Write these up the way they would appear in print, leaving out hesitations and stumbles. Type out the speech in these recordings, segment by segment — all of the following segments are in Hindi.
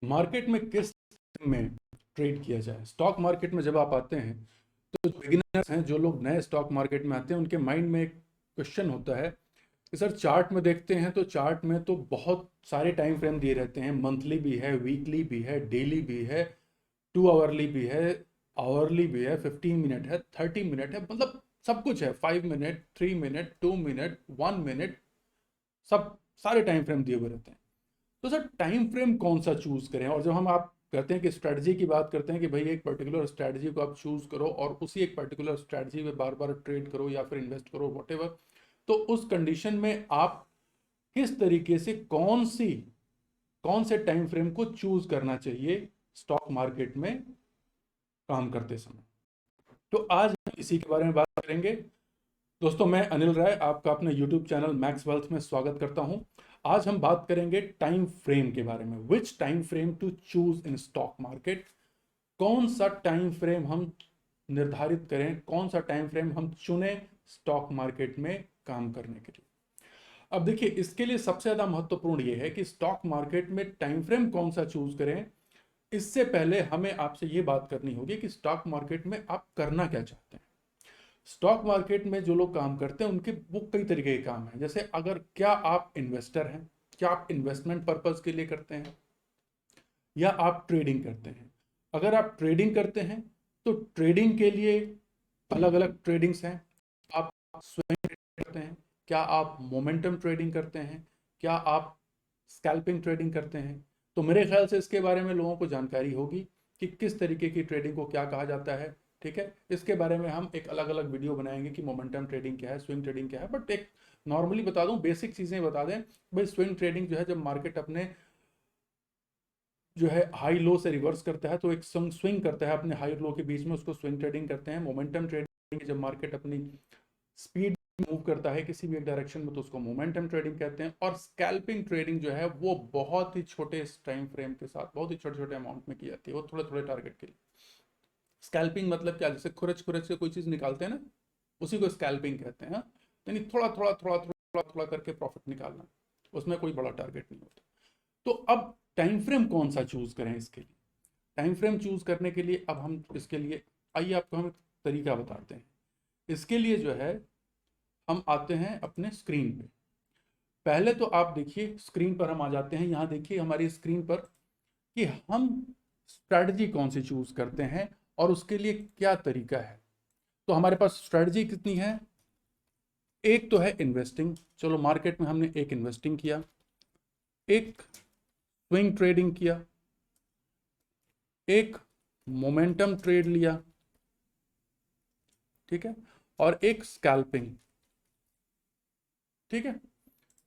मार्केट में किस में ट्रेड किया जाए। स्टॉक मार्केट में जब आप आते हैं तो बिगिनर्स हैं, जो लोग नए स्टॉक मार्केट में आते हैं, उनके माइंड में एक क्वेश्चन होता है कि सर चार्ट में देखते हैं तो चार्ट में तो बहुत सारे टाइम फ्रेम दिए रहते हैं, मंथली भी है, वीकली भी है, डेली भी है, 2 आवरली भी है, आवरली भी है, 15 मिनट है, 30 मिनट है, मतलब सब कुछ है, 5 मिनट, 3 मिनट, 2 मिनट, 1 मिनट, सब सारे टाइम फ्रेम दिए हुए रहते हैं। तो सर टाइम फ्रेम कौन सा चूज करें। और जब हम आप कहते हैं कि स्ट्रेटजी की बात करते हैं कि भाई एक पर्टिकुलर स्ट्रेटजी को आप चूज करो और उसी एक पर्टिकुलर स्ट्रेटजी में बार बार ट्रेड करो या फिर इन्वेस्ट करो वॉटेवर, तो उस कंडीशन में आप किस तरीके से कौन से टाइम फ्रेम को चूज करना चाहिए स्टॉक मार्केट में काम करते समय। तो आज हम इसी के बारे में बात करेंगे। दोस्तों, मैं अनिल राय आपका अपने YouTube चैनल मैक्स वेल्थ में स्वागत करता हूं। आज हम बात करेंगे टाइम फ्रेम के बारे में। Which time frame to choose in stock market. कौन सा टाइम फ्रेम हम निर्धारित करें, कौन सा टाइम फ्रेम हम चुने स्टॉक मार्केट में काम करने के लिए। अब देखिए, इसके लिए सबसे ज्यादा महत्वपूर्ण यह है कि स्टॉक मार्केट में टाइम फ्रेम कौन सा चूज करें। इससे पहले हमें आपसे यह बात करनी होगी कि स्टॉक मार्केट में आप करना क्या चाहते हैं। स्टॉक मार्केट में जो लोग काम करते हैं उनके वो कई तरीके के काम हैं। जैसे अगर क्या आप इन्वेस्टर हैं, क्या आप इन्वेस्टमेंट पर्पज के लिए करते हैं, या आप ट्रेडिंग करते हैं। अगर आप ट्रेडिंग करते हैं तो ट्रेडिंग के लिए अलग अलग ट्रेडिंग्स हैं। आप स्विंग ट्रेडिंग करते हैं, क्या आप मोमेंटम ट्रेडिंग करते हैं, क्या आप स्कैल्पिंग ट्रेडिंग करते हैं। तो मेरे ख्याल से इसके बारे में लोगों को जानकारी होगी कि किस तरीके की ट्रेडिंग को क्या कहा जाता है। ठीक है, इसके बारे में हम एक अलग अलग वीडियो बनाएंगे कि मोमेंटम ट्रेडिंग क्या है, स्विंग ट्रेडिंग क्या है। बट एक नॉर्मली बता दूं, बेसिक चीजें बता दें। भाई स्विंग ट्रेडिंग जो है, जब मार्केट अपने जो है हाई लो से रिवर्स करता है तो एक स्विंग करता है अपने हाई लो के बीच में, उसको स्विंग ट्रेडिंग करते हैं। मोमेंटम ट्रेडिंग जब मार्केट अपनी स्पीड मूव करता है किसी भी एक डायरेक्शन में तो उसको मोमेंटम ट्रेडिंग कहते हैं। और स्कैल्पिंग ट्रेडिंग जो है वो बहुत ही छोटे टाइम फ्रेम के साथ, बहुत ही छोटे छोटे अमाउंट में की जाती है, वो थोड़े थोड़े टारगेट के लिए। स्कैल्पिंग मतलब क्या, जैसे खुरच खुरच से कोई चीज निकालते हैं ना, उसी को स्कैल्पिंग कहते हैं। हाँ? यानी थोड़ा थोड़ा थोड़ा थोड़ा थोड़ा करके प्रॉफिट निकालना, उसमें कोई बड़ा टारगेट नहीं होता। तो अब टाइम फ्रेम कौन सा चूज करें इसके लिए। टाइम फ्रेम चूज करने के लिए अब हम इसके लिए, आइए आपको हम एक तरीका बताते हैं। इसके लिए जो है हम आते हैं अपने स्क्रीन पे। पहले तो आप देखिए, स्क्रीन पर हम आ जाते हैं। यहाँ देखिए हमारी स्क्रीन पर कि हम स्ट्रेटजी कौन सी चूज करते हैं और उसके लिए क्या तरीका है। तो हमारे पास स्ट्रेटजी कितनी है। एक तो है इन्वेस्टिंग, चलो मार्केट में हमने एक इन्वेस्टिंग किया, एक स्विंग ट्रेडिंग किया, एक मोमेंटम ट्रेड लिया, ठीक है, और एक स्कैल्पिंग, ठीक है,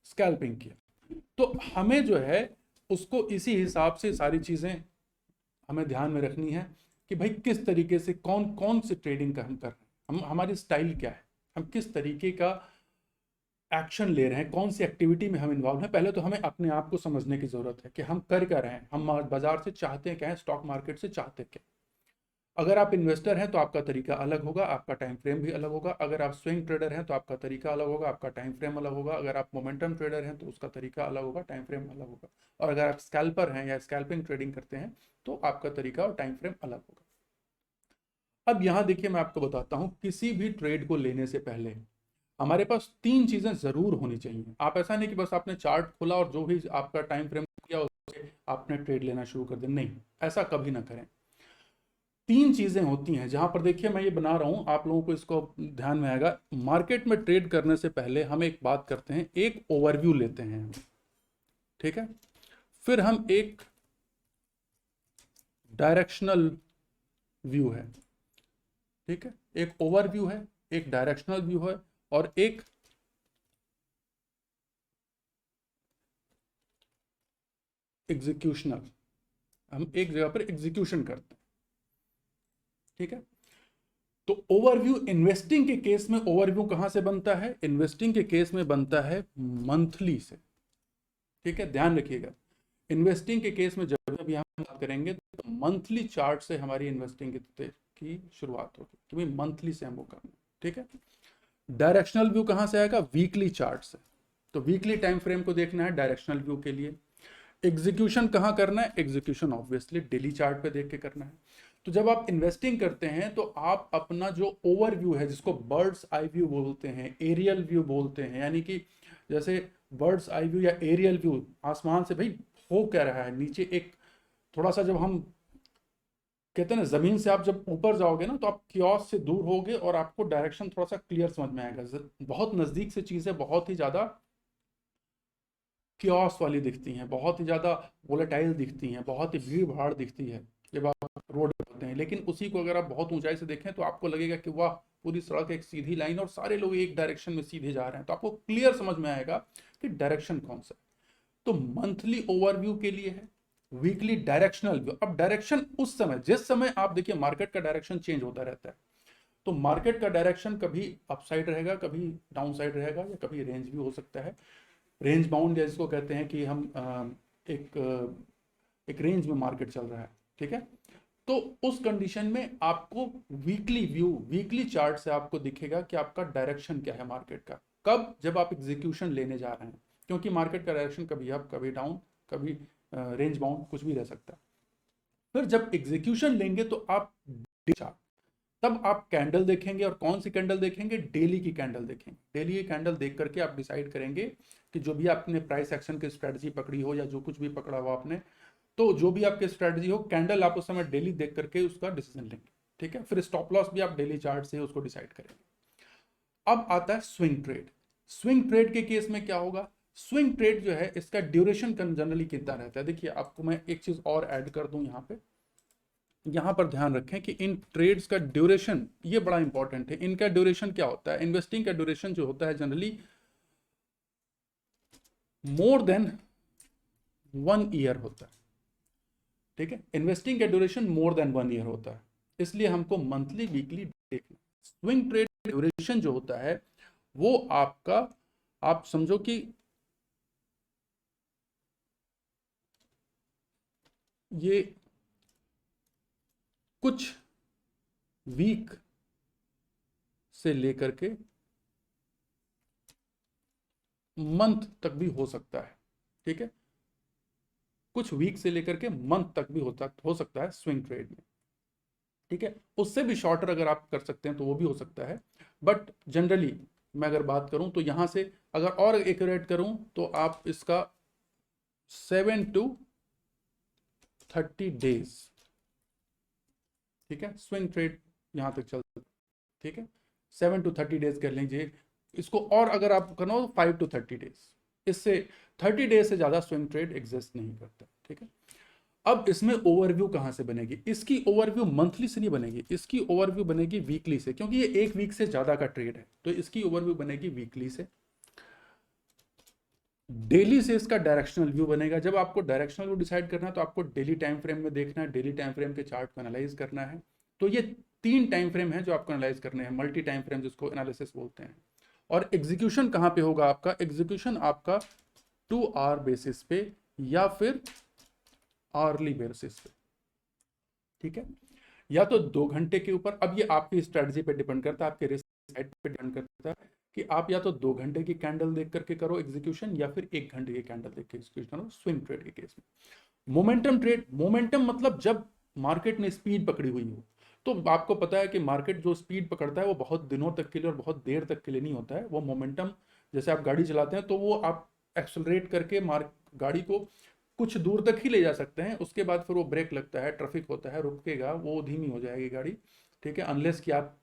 स्कैल्पिंग किया। तो हमें जो है उसको इसी हिसाब से सारी चीजें हमें ध्यान में रखनी है कि भाई किस तरीके से कौन कौन सी ट्रेडिंग का हम कर रहे हैं, हम हमारी स्टाइल क्या है, हम किस तरीके का एक्शन ले रहे हैं, कौन सी एक्टिविटी में हम इन्वॉल्व हैं। पहले तो हमें अपने आप को समझने की जरूरत है कि हम कर क्या रहे हैं, हम बाजार से चाहते क्या है, स्टॉक मार्केट से चाहते क्या। अगर आप इन्वेस्टर हैं तो आपका तरीका अलग होगा, आपका टाइम फ्रेम भी अलग होगा। अगर आप स्विंग ट्रेडर हैं तो आपका तरीका अलग होगा, आपका टाइम फ्रेम अलग होगा। अगर आप मोमेंटम ट्रेडर हैं तो उसका तरीका अलग होगा, टाइम फ्रेम अलग होगा। और अगर आप स्कैल्पर हैं या स्कैल्पिंग ट्रेडिंग करते हैं तो आपका तरीका और टाइम फ्रेम अलग होगा। अब यहां देखिए, मैं आपको बताता हूं, किसी भी ट्रेड को लेने से पहले हमारे पास तीन चीजें जरूर होनी चाहिए। आप ऐसा नहीं कि बस आपने चार्ट खोला और जो भी आपका टाइम फ्रेम किया उससे आपने ट्रेड लेना शुरू कर दिया, नहीं, ऐसा कभी ना करें। तीन चीजें होती हैं जहां पर देखिए मैं ये बना रहा हूं, आप लोगों को इसको ध्यान में आएगा। मार्केट में ट्रेड करने से पहले हम एक बात करते हैं, एक ओवरव्यू लेते हैं, ठीक है। फिर हम एक डायरेक्शनल व्यू है, ठीक है, एक ओवरव्यू है, एक डायरेक्शनल व्यू है, और एक एग्जीक्यूशनल। हम एक जगह पर एग्जीक्यूशन करते हैं, ठीक है। तो ओवरव्यू इन्वेस्टिंग के केस में ओवरव्यू कहां से बनता है, इन्वेस्टिंग के केस में बनता है मंथली से, ठीक है, ध्यान रखिएगा। इन्वेस्टिंग के केस में जब भी हम बात करेंगे तो मंथली चार्ट से हमारी इन्वेस्टिंग की शुरुआत होगी, क्योंकि मंथली से हम वो करना, ठीक है। डायरेक्शनल व्यू कहां से आएगा, वीकली चार्ट से। तो वीकली टाइम फ्रेम को देखना है डायरेक्शनल व्यू के लिए। एग्जीक्यूशन कहाँ करना है? एग्जीक्यूशन ऑब्वियसली डेली चार्ट पे देख के करना है। तो जब आप इन्वेस्टिंग करते हैं तो आप अपना जो ओवरव्यू है, जिसको बर्ड्स आई व्यू बोलते हैं, एरियल व्यू बोलते हैं, यानी कि जैसे बर्ड्स आई व्यू या एरियल व्यू, आसमान से भाई हो क्या रहा है नीचे, एक थोड़ा सा जब हम कहते हैं ना, जमीन से आप जब ऊपर जाओगे ना तो आप कियोस से दूर होगे और आपको डायरेक्शन थोड़ा सा क्लियर समझ में आएगा। बहुत नजदीक से चीजें बहुत ही ज्यादा कियोस वाली दिखती हैं, बहुत ही ज़्यादा वोलेटाइल दिखती हैं, बहुत ही भीड़ भाड़ दिखती है जब आप रोड पे होते हैं। लेकिन उसी को अगर आप बहुत ऊंचाई से देखें तो आपको लगेगा कि वाह, पूरी सड़क एक सीधी लाइन और सारे लोग एक डायरेक्शन में सीधे जा रहे हैं, तो आपको क्लियर समझ में आएगा कि डायरेक्शन कौन सा है। तो मंथली ओवरव्यू के लिए है, वीकली डायरेक्शनल व्यू। अब डायरेक्शन उस समय, जिस समय आप देखिए मार्केट का डायरेक्शन चेंज होता रहता है, तो मार्केट का डायरेक्शन कभी अपसाइड रहेगा, कभी डाउन साइड रहेगा, या कभी रेंज भी हो सकता है। रेंज बाउंड या जिसको कहते हैं कि हम एक एक रेंज में मार्केट चल रहा है, ठीक है। तो उस कंडीशन में आपको वीकली व्यू, वीकली चार्ट से आपको दिखेगा कि आपका डायरेक्शन क्या है मार्केट का, कब, जब आप एग्जीक्यूशन लेने जा रहे हैं, क्योंकि मार्केट का डायरेक्शन कभी अप, कभी डाउन, कभी रेंज बाउंड, कुछ भी रह सकता है। फिर जब एग्जीक्यूशन लेंगे तो आप चार्ट, तब आप कैंडल देखेंगे, और कौन सी कैंडल देखेंगे? डेली की कैंडल देखेंगे। डेली की कैंडल देख करके आप डिसाइड करेंगे कि जो भी आपने प्राइस एक्शन की स्ट्रेटजी पकड़ी हो या जो कुछ भी पकड़ा हो आपने, तो जो भी आपकी स्ट्रेटजी हो, कैंडल आप उस समय डेली देख करके उसका डिसीजन लेंगे, ठीक है। फिर स्टॉप लॉस भी आप डेली चार्ट से उसको डिसाइड करेंगे। अब आता है स्विंग ट्रेड। स्विंग ट्रेड के केस में क्या होगा? स्विंग ट्रेड जो है इसका ड्यूरेशन जनरली कितना रहता है? देखिए आपको मैं एक चीज और ऐड कर दूं यहाँ पे, यहां पर ध्यान रखें कि इन ट्रेड्स का ड्यूरेशन, ये बड़ा इंपॉर्टेंट है। इनका ड्यूरेशन क्या होता है? इन्वेस्टिंग का ड्यूरेशन जो होता है जनरली मोर देन 1 ईयर होता है, ठीक है। इन्वेस्टिंग का ड्यूरेशन मोर देन 1 ईयर होता है, इसलिए हमको मंथली वीकली देखना। स्विंग ट्रेड ड्यूरेशन जो होता है वो आपका, आप समझो कि ये कुछ वीक से लेकर के मंथ तक भी हो सकता है, ठीक है। कुछ वीक से लेकर के मंथ तक भी हो सकता है स्विंग ट्रेड में, ठीक है। उससे भी शॉर्टर अगर आप कर सकते हैं तो वो भी हो सकता है, बट जनरली मैं अगर बात करूं तो यहां से अगर और एक्यूरेट करूं तो आप इसका 7 to 30 डेज, ठीक है, स्विंग ट्रेड यहां तक चल सकता है, ठीक है। 7 to 30 डेज कर लीजिए इसको, और अगर आप करना हो तो 5 to 30 डेज। इससे 30 डेज से ज्यादा स्विंग ट्रेड एग्जिस्ट नहीं करता, ठीक है। अब इसमें ओवरव्यू कहां से बनेगी? इसकी ओवरव्यू मंथली से नहीं बनेगी, इसकी ओवरव्यू बनेगी वीकली से, क्योंकि ये एक वीक से ज्यादा का ट्रेड है, तो इसकी ओवरव्यू बनेगी वीकली से। डेली से इसका डायरेक्शनल व्यू बनेगा। जब आपको डायरेक्शनल व्यू डिसाइड करना है तो आपको डेली टाइम फ्रेम में देखना है, डेली टाइम फ्रेम के चार्ट को एनालाइज करना है। तो ये 3 टाइम फ्रेम है जो आपको एनालाइज करने हैं, मल्टी टाइम फ्रेम जिसको एनालिसिस बोलते हैं। और एग्जीक्यूशन कहां पे होगा आपका? एग्जीक्यूशन आपका 2 आवर बेसिस पे या फिर आवरली बेसिस पे, ठीक है। या तो 2 घंटे के ऊपर, अब ये आपकी स्ट्रेटजी पे डिपेंड करता है, आपके रिस्क पे डिपेंड करता है कि आप या तो 2 घंटे की कैंडल देख करके करो एग्जीक्यूशन, या फिर 1 घंटे की कैंडल देख के एग्जीक्यूशन करो स्विंग ट्रेड के केस में। मोमेंटम ट्रेड, मोमेंटम मतलब जब मार्केट ने स्पीड पकड़ी हुई हो, तो आपको पता है कि मार्केट जो स्पीड पकड़ता है वो बहुत दिनों तक के लिए और बहुत देर तक के लिए नहीं होता है। वो मोमेंटम, जैसे आप गाड़ी चलाते हैं तो वो आप एक्सलरेट करके गाड़ी को कुछ दूर तक ही ले जा सकते हैं, उसके बाद फिर वो ब्रेक लगता है, ट्रैफिक होता है, रुकेगा, वो धीमी हो जाएगी गाड़ी, ठीक है। अनलेस कि आप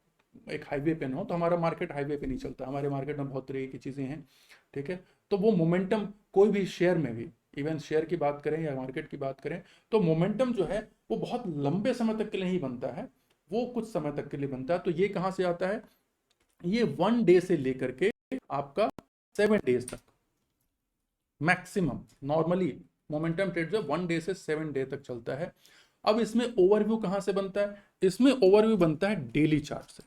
एक हाईवे पे ना हो, तो हमारा मार्केट हाईवे पे नहीं चलता, हमारे मार्केट में बहुत तरह की चीज़ें हैं, ठीक है। तो वो मोमेंटम कोई भी शेयर में भी, इवन शेयर की बात करें या मार्केट की बात करें, तो मोमेंटम जो है वो बहुत लंबे समय तक के लिए नहीं बनता है, वो कुछ समय तक के लिए बनता है। तो ये कहाँ से आता है? ये 1 डे से लेकर के आपका 7 डेज तक मैक्सिमम, नॉर्मली मोमेंटम ट्रेड जो 1 डे से 7 डे तक चलता है। अब इसमें ओवरव्यू कहां से बनता है? इसमें ओवरव्यू बनता है डेली चार्ट से।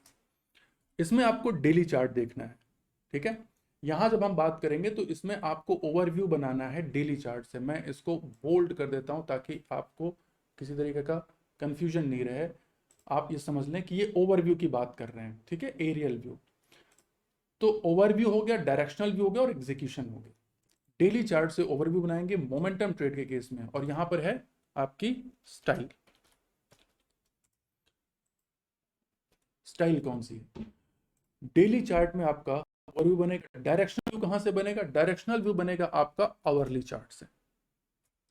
इसमें आपको डेली चार्ट देखना है, ठीक है। यहां जब हम बात करेंगे तो इसमें आपको ओवरव्यू बनाना है डेली चार्ट से। मैं इसको बोल्ड कर देता हूं ताकि आपको किसी तरीके का कंफ्यूजन नहीं रहे, आप ये समझ लें कि ये ओवरव्यू की बात कर रहे हैं, ठीक है, एरियल व्यू। तो ओवरव्यू हो गया, डायरेक्शनल व्यू हो गया और एग्जीक्यूशन हो गया। डेली चार्ट से ओवरव्यू बनाएंगे मोमेंटम ट्रेड के केस में, और यहां पर है आपकी स्टाइल। स्टाइल कौन सी है? डेली चार्ट में आपका ओवरव्यू बनेगा, डायरेक्शनल व्यू कहां से बनेगा? डायरेक्शनल व्यू बनेगा आपका आवरली चार्ट से,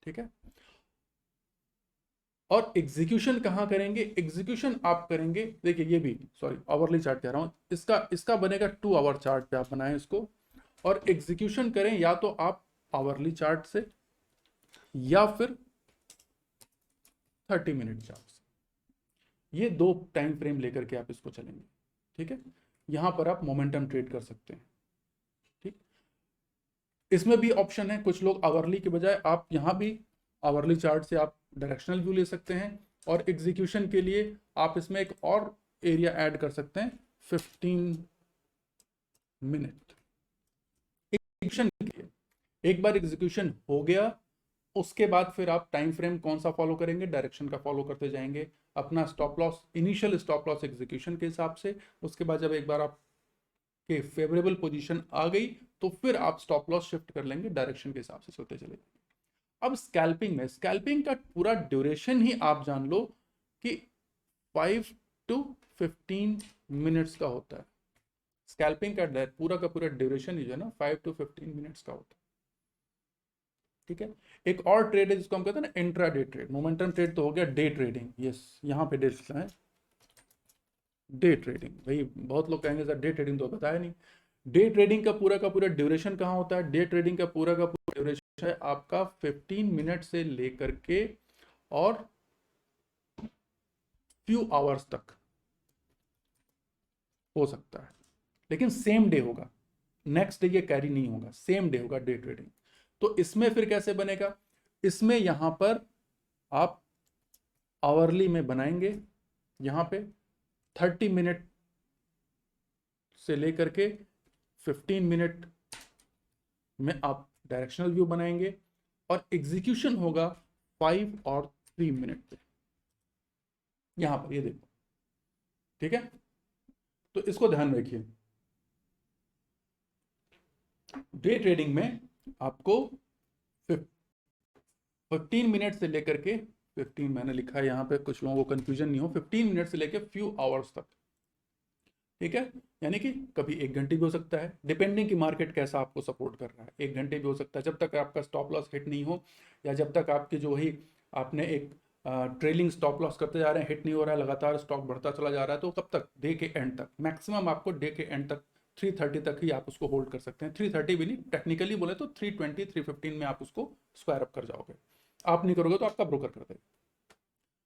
ठीक है। और एग्जीक्यूशन कहां करेंगे? एग्जीक्यूशन आप करेंगे, देखिए ये भी, सॉरी आवरली चार्ट कह रहा हूं, इसका इसका बनेगा 2 आवर चार्ट पे आप बनाएं इसको, और एग्जीक्यूशन करें या तो आप आवरली चार्ट से या फिर 30 मिनट चार्ट से। ये 2 टाइम फ्रेम लेकर के आप इसको चलेंगे, ठीक है। यहां पर आप मोमेंटम ट्रेड कर सकते हैं, ठीक। इसमें भी ऑप्शन है, कुछ लोग आवरली के बजाय आप यहां भी आवरली चार्ट से आप डायरेक्शनल व्यू ले सकते हैं, और एग्जीक्यूशन के लिए आप इसमें एक और एरिया ऐड कर सकते हैं, 15 मिनट एग्जीक्यूशन के लिए। एक बार एग्जीक्यूशन हो गया, उसके बाद फिर आप टाइम फ्रेम कौन सा फॉलो करेंगे? डायरेक्शन का फॉलो करते जाएंगे, अपना stop loss, initial stop loss execution के हिसाब से। उसके बाद जब एक बार आप के फेवरेबल पोजीशन आ गई तो फिर आप स्टॉप लॉस शिफ्ट कर लेंगे, डायरेक्शन के हिसाब से चलते चले। अब स्कैल्पिंग में, स्कैल्पिंग का पूरा ड्यूरेशन ही आप जान लो कि 5 to 15 मिनट्स का होता है। स्कैल्पिंग का पूरा ड्यूरेशन ही जो है ना 5 to 15 मिनट्स का होता है, ठीक है। एक और ट्रेड है जिसको हम कहते हैं ना intra day trade. Momentum trade तो हो गया, डे ट्रेडिंग, यस यहाँ पे डेट है डे ट्रेडिंग। भाई बहुत लोग कहेंगे सर डे ट्रेडिंग तो बताया नहीं। डे ट्रेडिंग का पूरा ड्यूरेशन कहाँ होता है? डे ट्रेडिंग का पूरा ड्यूरेशन है आपका 15 मिनट से लेकर के और फ्यू आवर्स तक हो सकता है, लेकिन सेम डे होगा, नेक्स्ट डे ये कैरी नहीं होगा, सेम डे होगा डे ट्रेडिंग। तो इसमें फिर कैसे बनेगा? इसमें यहां पर आप आवरली में बनाएंगे, यहां पे 30 मिनट से लेकर के 15 मिनट में आप डायरेक्शनल व्यू बनाएंगे, और एग्जीक्यूशन होगा 5 और 3 मिनट पे, यहां पर ये देखो, ठीक है। तो इसको ध्यान में रखिए, डे ट्रेडिंग में आपको 15 मिनट से लेकर के 15, मैंने लिखा है यहाँ पे, कुछ लोगों को कंफ्यूजन नहीं हो, 15 मिनट से लेकर फ्यू आवर्स तक, ठीक है। यानी कि कभी 1 घंटे भी हो सकता है, डिपेंडिंग कि मार्केट कैसा आपको सपोर्ट कर रहा है। 1 घंटे भी हो सकता है, जब तक आपका स्टॉप लॉस हिट नहीं हो, या जब तक आपके जो ही आपने एक ट्रेलिंग स्टॉप लॉस करते जा रहे हैं, हिट नहीं हो रहा है, लगातार स्टॉक बढ़ता चला जा रहा है, तो कब तक? डे के एंड तक, मैक्सिमम आपको डे के एंड तक 3:30 तक ही आप उसको होल्ड कर सकते हैं। 3:30 भी नहीं, टेक्निकली बोले तो 3:20 3:15 में आप उसको स्क्वायर अप कर जाओगे। आप नहीं करोगे तो आपका ब्रोकर कर देगा।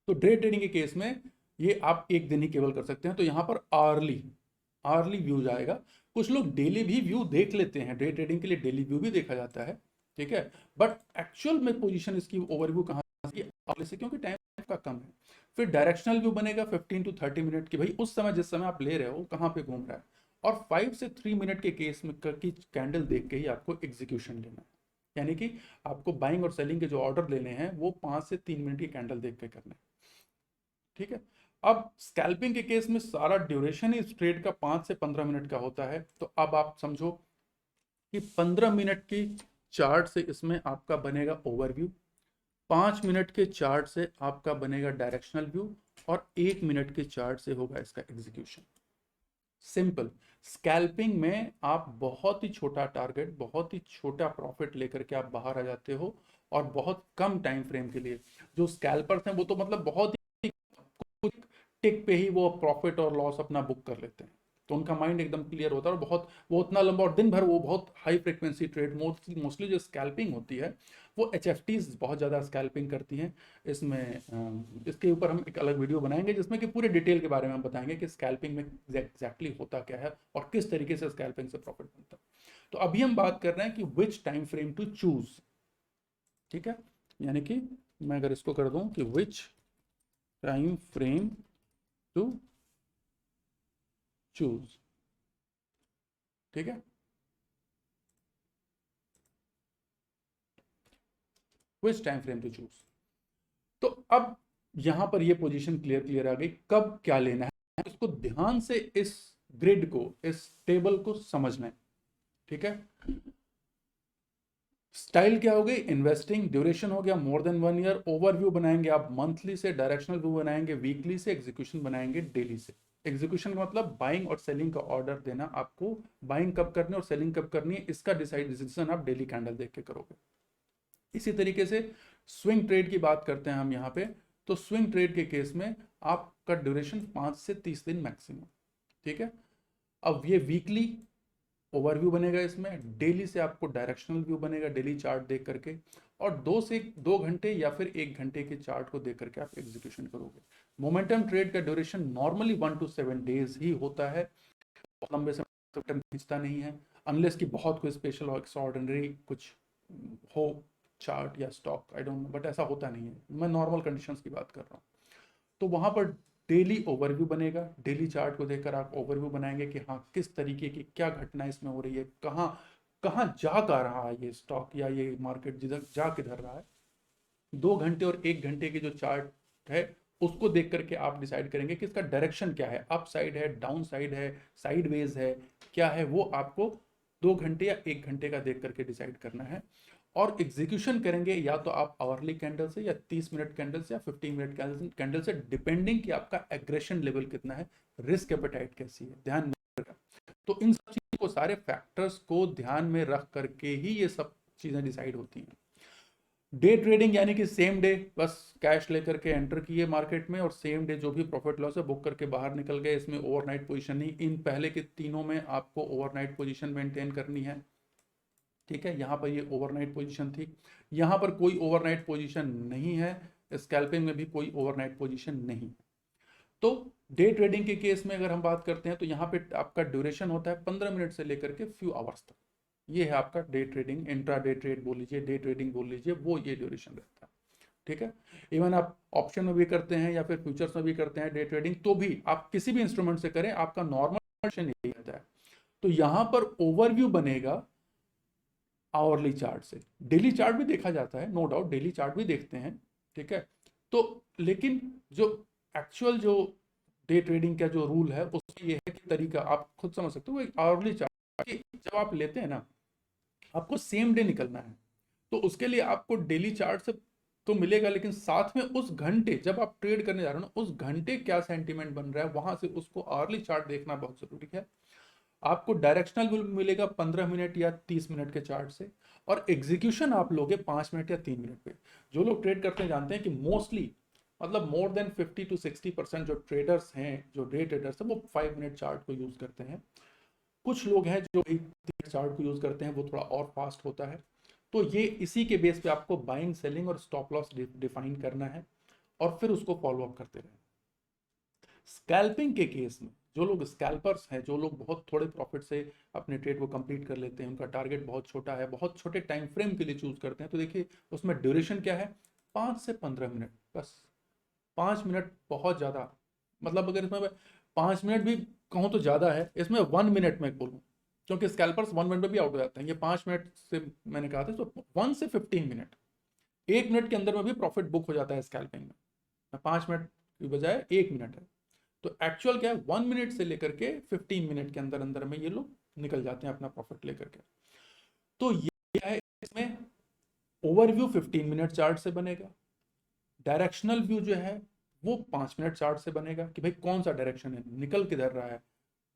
तो डे ट्रेडिंग के केस में ये आप एक दिन ही केवल कर सकते हैं, तो यहाँ पर आर्ली व्यू जाएगा। कुछ लोग डेली भी व्यू देख लेते हैं, डे ट्रेडिंग के लिए डेली व्यू भी देखा जाता है, ठीक है। बट एक्चुअल में पोजीशन इसकी ओवरव्यू कहाँ से, क्योंकि टाइम का कम है। फिर डायरेक्शनल व्यू बनेगा 15 to 30 मिनट की, भाई उस समय जिस समय आप ले रहे हो कहाँ पे घूम रहा है, और 5 से 3 मिनट के केस में की कैंडल देख के ही आपको एग्जीक्यूशन लेना है। यानी कि आपको बाइंग और सेलिंग के जो ऑर्डर लेने हैं वो 5 से 3 मिनट की कैंडल देख के करने हैं, ठीक है। अब स्कैल्पिंग के केस में सारा ड्यूरेशन ही इस ट्रेड का 5 से 15 मिनट का होता है। तो अब आप समझो कि 15 मिनट की चार्ट से इसमें आपका बनेगा ओवरव्यू, 5 मिनट के चार्ट से आपका बनेगा डायरेक्शनल व्यू, और 1 मिनट के चार्ट से होगा इसका एग्जीक्यूशन। सिंपल। स्कैल्पिंग में आप बहुत ही छोटा टारगेट, बहुत ही छोटा प्रॉफिट लेकर के आप बाहर आ जाते हो, और बहुत कम टाइम फ्रेम के लिए। जो स्कैल्पर्स हैं वो तो मतलब बहुत ही टिक पे ही वो प्रॉफिट और लॉस अपना बुक कर लेते हैं, तो उनका माइंड एकदम क्लियर होता है, और बहुत वो उतना लंबा, और दिन भर वो बहुत हाई फ्रिक्वेंसी ट्रेड, मोस्टली जो स्कैल्पिंग होती है वो एचएफटीज बहुत ज़्यादा स्कैल्पिंग करती हैं। इसमें इसके ऊपर हम एक अलग वीडियो बनाएंगे जिसमें कि पूरे डिटेल के बारे में हम बताएंगे कि स्कैल्पिंग में एग्जैक्टली होता क्या है और किस तरीके से स्कैल्पिंग से प्रॉफिट बनता है। तो अभी हम बात कर रहे हैं कि which time frame to choose, ठीक है। यानी कि मैं अगर इसको कर दूं कि which time frame to choose, ठीक है, which time frame to choose. तो अब यहां पर ये पोजीशन क्लियर आ गई, कब क्या लेना है इसको ध्यान से, इस ग्रिड को, इस टेबल को समझना है, ठीक है। स्टाइल क्या हो गई, इन्वेस्टिंग, ड्यूरेशन हो गया मोर देन 1 ईयर, ओवरव्यू बनाएंगे आप मंथली से, डायरेक्शनल व्यू बनाएंगे वीकली से, एग्जीक्यूशन बनाएंगे डेली से। एग्जीक्यूशन का मतलब बाइंग और सेलिंग का ऑर्डर देना, आपको बाइंग कब करनी है और सेलिंग कब करनी है, इसका डिसीजन आप डेली कैंडल देख के करोगे। इसी तरीके से स्विंग ट्रेड की बात करते हैं हम यहाँ पे, तो स्विंग ट्रेड के केस में आपका ड्यूरेशन 5 से 30 दिन मैक्सिमम, ठीक है। अब ये वीकली ओवरव्यू बनेगा, इसमें डेली से आपको डायरेक्शनल व्यू बनेगा डेली चार्ट देख करके, और 2 घंटे या फिर 1 घंटे के चार्ट को देख करके आप एग्जीक्यूशन करोगे। मोमेंटम ट्रेड का ड्यूरेशन नॉर्मली 1 to 7 days ही होता है, लंबे समय तक खींचता नहीं है, अनलेस कि बहुत कोई स्पेशल और एक्स्ट्राऑर्डिनरी कुछ हो चार्ट या stock, I don't know, but ऐसा होता नहीं है, मैं नॉर्मल कंडीशंस की बात कर रहा हूँ। तो वहां पर डेली ओवरव्यू बनेगा, डेली चार्ट को देखकर आप ओवरव्यू बनाएंगे कि हाँ किस तरीके की क्या घटना इसमें हो रही है, कहाँ कहाँ जा का रहा है ये स्टॉक या ये मार्केट, जिधर जा किधर रहा है। 2 घंटे और 1 घंटे की जो चार्ट है उसको देख करके आप डिसाइड करेंगे कि इसका डायरेक्शन क्या है, अप साइड है, डाउन साइड है, साइडवेज है, क्या है, वो आपको 2 घंटे या 1 घंटे का देख करके डिसाइड करना है। और एग्जीक्यूशन करेंगे या तो आप आवरली कैंडल से, या 30 मिनट कैंडल से, या 15 मिनट कैंडल से, डिपेंडिंग कि आपका एग्रेशन लेवल कितना है, रिस्क एपेटाइट कैसी है, ध्यान में रखना। तो इन सब चीजों को, सारे फैक्टर्स को ध्यान में रख करके ही ये सब चीजें डिसाइड होती हैं। डे ट्रेडिंग यानी कि सेम डे बस कैश लेकर के एंटर किए मार्केट में और सेम डे जो भी प्रॉफिट लॉस है बुक करके बाहर निकल गए, इसमें ओवरनाइट पोजीशन नहीं। इन पहले के तीनों में आपको ओवरनाइट पोजीशन मेंटेन करनी है, ठीक है। यहाँ पर ये ओवरनाइट पोजीशन थी, यहाँ पर कोई ओवरनाइट पोजीशन नहीं है, स्कैल्पिंग में भी कोई ओवरनाइट पोजीशन नहीं। तो डे ट्रेडिंग के केस में अगर हम बात करते हैं तो यहाँ पे आपका ड्यूरेशन होता है 15 मिनट से लेकर के फ्यू आवर्स तक। ये है आपका day trading, intra day trade बोल लीजिए, डे ट्रेडिंग बोल लीजिए, वो ये ड्यूरेशन रहता है, ठीक है। इवन आप ऑप्शन में भी करते हैं या फिर फ्यूचर्स में भी करते हैं डे ट्रेडिंग, तो भी आप किसी भी इंस्ट्रूमेंट से करें, आपका नॉर्मल यही रहता है। तो यहाँ पर ओवरव्यू बनेगा आवरली चार्ट से, डेली चार्ट भी देखा जाता है, नो डाउट डेली चार्ट भी देखते हैं, ठीक है। तो लेकिन जो एक्चुअल जो डे ट्रेडिंग का जो रूल है उसमें ये है कि तरीका आप खुद समझ सकते हो। आवरली चार्ट जब आप लेते हैं ना, आपको सेम डे निकलना है, तो उसके लिए आपको डेली चार्ट से तो मिलेगा, लेकिन साथ में उस घंटे जब आप ट्रेड करने जा रहे हो ना, उस घंटे क्या सेंटीमेंट बन रहा है वहां से उसको आवरली चार्ट देखना बहुत जरूरी है। आपको डायरेक्शनल व्यू मिलेगा 15 मिनट या 30 मिनट के चार्ट से, और एग्जीक्यूशन आप लोगे 5 मिनट या 3 मिनट पे। जो लोग ट्रेड करते हैं जानते हैं कि मोस्टली, मतलब मोर देन 50 to 60% जो ट्रेडर्स हैं, जो डे ट्रेडर्स हैं, वो 5 मिनट चार्ट को यूज करते हैं। कुछ लोग हैं जो 3 चार्ट को यूज करते हैं, वो थोड़ा और फास्ट होता है। तो ये इसी के बेस पे आपको बाइंग, सेलिंग और स्टॉप लॉस डिफाइन करना है, और फिर उसको फॉलो अप करते रहें। स्कैल्पिंग के केस में जो लोग स्कैल्पर्स हैं, जो लोग बहुत थोड़े प्रॉफिट से अपने ट्रेड को कंप्लीट कर लेते हैं, उनका टारगेट बहुत छोटा है, बहुत छोटे टाइम फ्रेम के लिए चूज करते हैं, तो देखिए उसमें ड्यूरेशन क्या है, 5 से 15 मिनट बस। 5 मिनट बहुत ज़्यादा, मतलब अगर इसमें 5 मिनट भी कहूँ तो ज़्यादा है, इसमें 1 मिनट में बोलूँ, क्योंकि स्कैल्पर्स 1 मिनट में भी आउट हो जाते हैं, ये 5 मिनट से मैंने कहा था, तो 1 से 15 मिनट, 1 मिनट के अंदर में भी प्रॉफिट बुक हो जाता है स्कैल्पिंग में, 5 मिनट की बजाय 1 मिनट है। तो एक्चुअल क्या है, 1 मिनट से लेकर के 15 मिनट के अंदर अंदर में ये लोग निकल जाते हैं अपना प्रॉफिट लेकर के। तो ये है, इसमें ओवरव्यू 15 मिनट चार्ट से बनेगा, डायरेक्शनल व्यू जो है वो 5 मिनट चार्ट से बनेगा कि भाई कौन सा डायरेक्शन है, निकल किधर रहा है,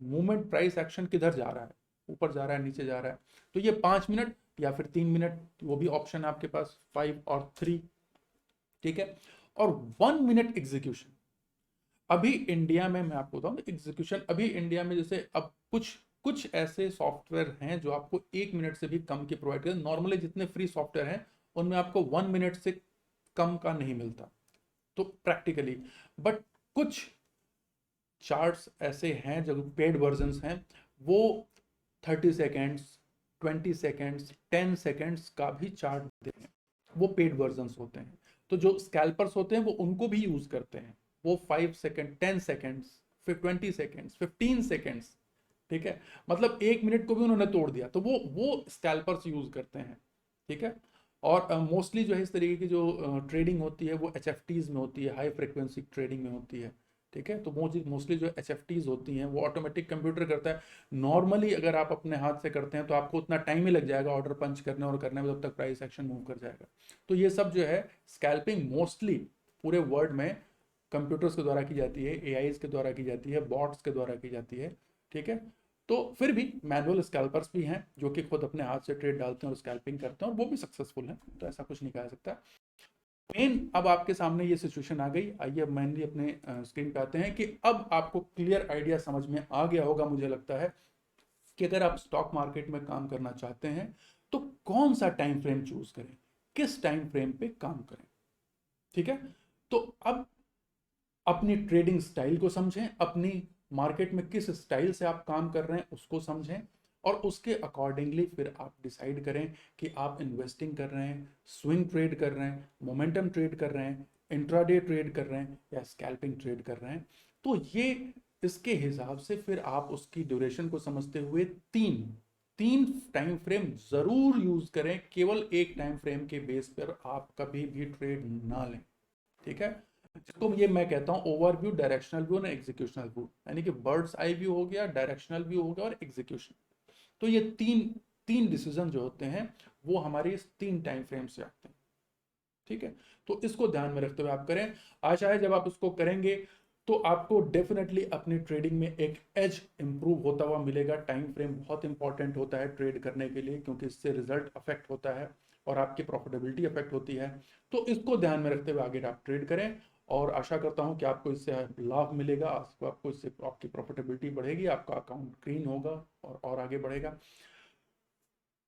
मूवमेंट प्राइस एक्शन किधर जा रहा है, ऊपर जा रहा है, नीचे जा रहा है। तो ये 5 मिनट या फिर 3 मिनट, वो भी ऑप्शन है आपके पास, 5 और 3, ठीक है। और 1 मिनट एग्जीक्यूशन। अभी इंडिया में मैं आपको बताऊं, एग्जीक्यूशन अभी इंडिया में जैसे अब कुछ कुछ ऐसे सॉफ्टवेयर हैं जो आपको 1 मिनट से भी कम के प्रोवाइड करते हैं। नॉर्मली जितने फ्री सॉफ्टवेयर हैं उनमें आपको 1 मिनट से कम का नहीं मिलता, तो प्रैक्टिकली। बट कुछ चार्ट्स ऐसे हैं जो पेड वर्जन्स हैं, वो 30 सेकेंड्स, 20 सेकेंड्स, 10 सेकेंड्स का भी चार्ट देते हैं, वो पेड वर्जन्स होते हैं। तो जो स्कैल्पर्स होते हैं वो उनको भी यूज करते हैं, वो 5 सेकेंड, 10 सेकेंड्स, फिर 20 सेकेंड्स, 15 सेकेंड्स, ठीक है। मतलब 1 मिनट को भी उन्होंने तोड़ दिया, तो वो स्कैल्पर्स यूज करते हैं, ठीक है। और मोस्टली जो है इस तरीके की जो ट्रेडिंग होती है वो HFTs में होती है, हाई फ्रिक्वेंसी ट्रेडिंग में होती है, ठीक है। तो वो मोस्टली जो HFTs होती हैं वो ऑटोमेटिक कंप्यूटर करता है। नॉर्मली अगर आप अपने हाथ से करते हैं तो आपको उतना टाइम ही लग जाएगा ऑर्डर पंच करने और करने में, जब तक प्राइस एक्शन मूव कर जाएगा। तो ये सब जो है स्कैल्पिंग मोस्टली पूरे वर्ल्ड में कंप्यूटर्स के द्वारा की जाती है, AIs के द्वारा की जाती है, बॉट्स के द्वारा की जाती है, ठीक है। तो फिर भी मैनुअल स्कैल्पर्स भी हैं जो कि खुद अपने हाथ से ट्रेड डालते हैं और स्कैल्पिंग करते हैं और वो भी सक्सेसफुल हैं, तो ऐसा कुछ नहीं कहा सकता। मेन अब आपके सामने ये सिचुएशन आ गई। आइए अब मेनली अपने स्क्रीन पे आते हैं कि अब आपको क्लियर आइडिया समझ में आ गया होगा मुझे लगता है कि अगर आप स्टॉक मार्केट में काम करना चाहते हैं तो कौन सा टाइम फ्रेम चूज करें, किस टाइम फ्रेम पे काम करें, ठीक है। तो अब अपनी ट्रेडिंग स्टाइल को समझें, अपनी मार्केट में किस स्टाइल से आप काम कर रहे हैं उसको समझें, और उसके अकॉर्डिंगली फिर आप डिसाइड करें कि आप इन्वेस्टिंग कर रहे हैं, स्विंग ट्रेड कर रहे हैं, मोमेंटम ट्रेड कर रहे हैं, इंट्राडे ट्रेड कर रहे हैं या स्कैल्पिंग ट्रेड कर रहे हैं। तो ये इसके हिसाब से फिर आप उसकी ड्यूरेशन को समझते हुए तीन तीन टाइम फ्रेम जरूर यूज करें। केवल एक टाइम फ्रेम के बेस पर आप कभी भी ट्रेड ना लें, ठीक है। जिसको ये मैं कहता हूं ओवरव्यू, डायरेक्शनल व्यू और एग्जीक्यूशनल व्यू, यानी कि बर्ड्स आई व्यू हो गया, डायरेक्शनल व्यू हो गया और एग्जीक्यूशन। तो ये तीन तीन डिसीजन जो होते हैं वो हमारे इस तीन टाइम फ्रेम से आते हैं, ठीक है। तो इसको ध्यान में रखते हुए आप करें। आशा है जब आप इसको करेंगे तो आपको डेफिनेटली अपनी ट्रेडिंग में एक एज इंप्रूव होता हुआ मिलेगा। टाइम फ्रेम बहुत इंपॉर्टेंट होता है ट्रेड करने के लिए, क्योंकि इससे रिजल्ट अफेक्ट होता है और आपकी प्रॉफिटेबिलिटी अफेक्ट होती है। तो इसको ध्यान में रखते हुए आगे आप ट्रेड करें, और आशा करता हूं कि आपको इससे लाभ मिलेगा, आपको इससे आपकी प्रॉफिटेबिलिटी बढ़ेगी, आपका अकाउंट क्लीन होगा और आगे बढ़ेगा।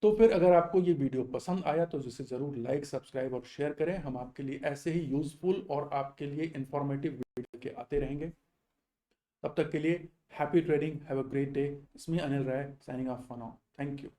तो फिर अगर आपको ये वीडियो पसंद आया तो इसे ज़रूर लाइक, सब्सक्राइब और शेयर करें। हम आपके लिए ऐसे ही यूजफुल और आपके लिए इंफॉर्मेटिव वीडियो के आते रहेंगे। तब तक के लिए happy trading, have a great day. इसमें Anil Rai signing off for now, thank you.